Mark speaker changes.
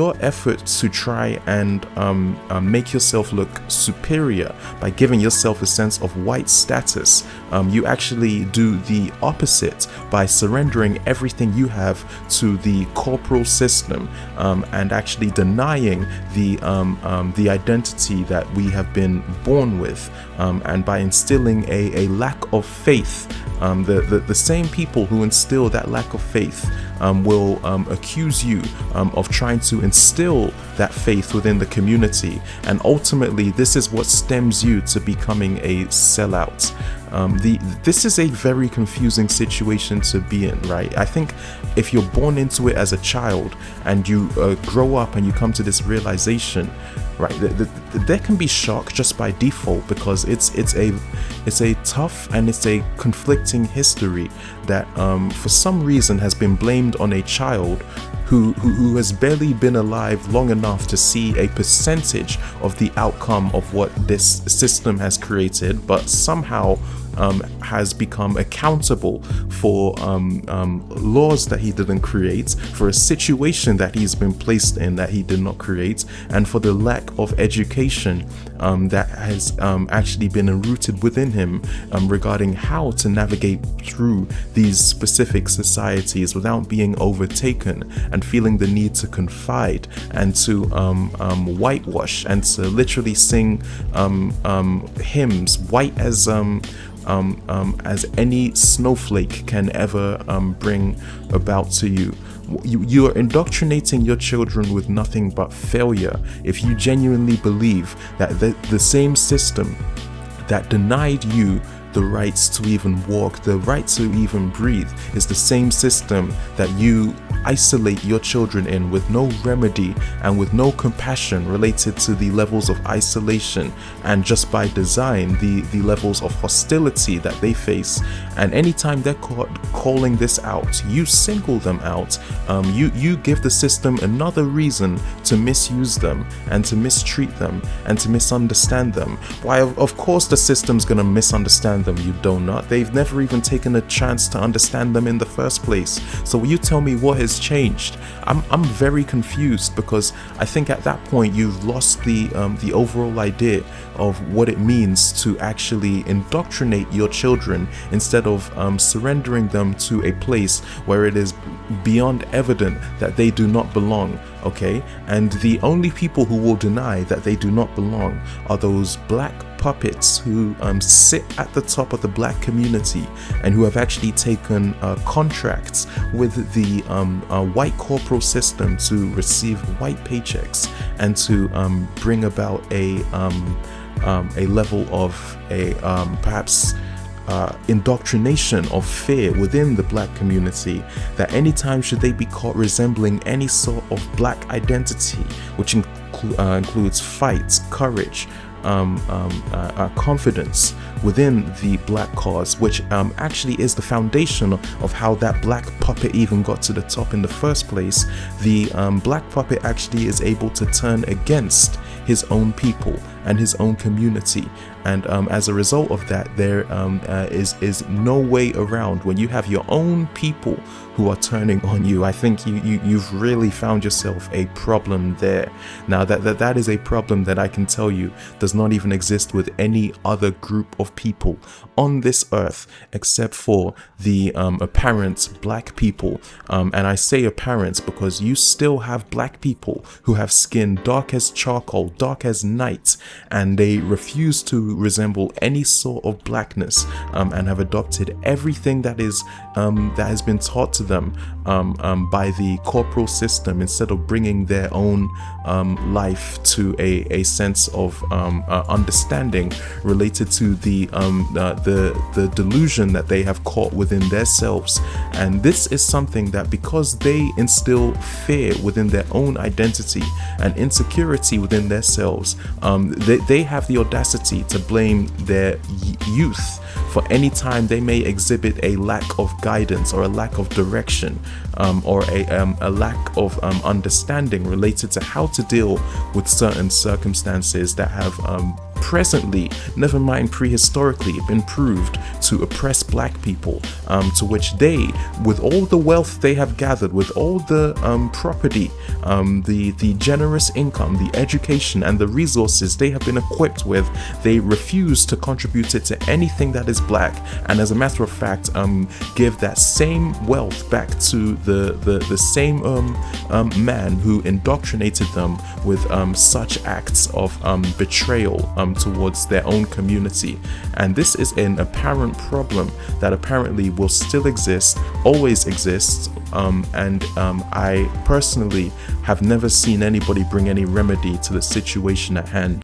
Speaker 1: your effort to try and make yourself look superior by giving yourself a sense of white status, you actually do the opposite by surrendering everything you have to the corporal system, and actually denying the identity that we have been born with, and by instilling a lack of faith. The same people who instill that lack of faith will accuse you of trying to instill that faith within the community, and ultimately this is what stems you to becoming a sellout. This is a very confusing situation to be in, right? I think if you're born into it as a child and you grow up and you come to this realization, right, there can be shock just by default, because it's a tough and it's a conflicting history that for some reason has been blamed on a child who has barely been alive long enough to see a percentage of the outcome of what this system has created, but somehow has become accountable for laws that he didn't create, for a situation that he's been placed in that he did not create, and for the lack of education that has actually been enrooted within him regarding how to navigate through these specific societies without being overtaken and feeling the need to confide and to whitewash and to literally sing hymns white as any snowflake can ever bring about to you. You are indoctrinating your children with nothing but failure if you genuinely believe that the same system that denied you the rights to even walk, the right to even breathe, is the same system that you isolate your children in with no remedy and with no compassion related to the levels of isolation and just by design the levels of hostility that they face. And anytime they're calling this out, you single them out. You give the system another reason to misuse them and to mistreat them and to misunderstand them. Why, of course the system's gonna misunderstand them, you donut. They've never even taken a chance to understand them in the first place. So you tell me what has changed. I'm very confused, because I think at that point you've lost the overall idea of what it means to actually indoctrinate your children instead of surrendering them to a place where it is beyond evident that they do not belong. Okay, and the only people who will deny that they do not belong are those black puppets who sit at the top of the black community and who have actually taken contracts with the white corporal system to receive white paychecks and to bring about a level of perhaps indoctrination of fear within the black community, that anytime should they be caught resembling any sort of black identity, which includes fight, courage, confidence within the black cause, which actually is the foundation of how that black puppet even got to the top in the first place. The black puppet actually is able to turn against his own people and his own community, and as a result of that, there is no way around. When you have your own people who are turning on you, I think you've really found yourself a problem there. Now that is a problem that I can tell you does not even exist with any other group of people on this earth except for the apparent black people, and I say apparent because you still have black people who have skin dark as charcoal, dark as night, and they refuse to resemble any sort of blackness, and have adopted everything that has been taught to them by the corporal system, instead of bringing their own life to a sense of understanding related to the delusion that they have caught within themselves. And this is something that, because they instill fear within their own identity and insecurity within themselves, they have the audacity to blame their youth for any time they may exhibit a lack of guidance or a lack of direction, or a lack of understanding related to how to deal with certain circumstances that have presently, never mind prehistorically, been proved to oppress black people, to which they, with all the wealth they have gathered, with all the property, the generous income, the education, and the resources they have been equipped with, they refuse to contribute it to anything that is black, and as a matter of fact, give that same wealth back to the same man who indoctrinated them with such acts of betrayal towards their own community. And this is an apparent problem that apparently will still exist, always exists, and I personally have never seen anybody bring any remedy to the situation at hand.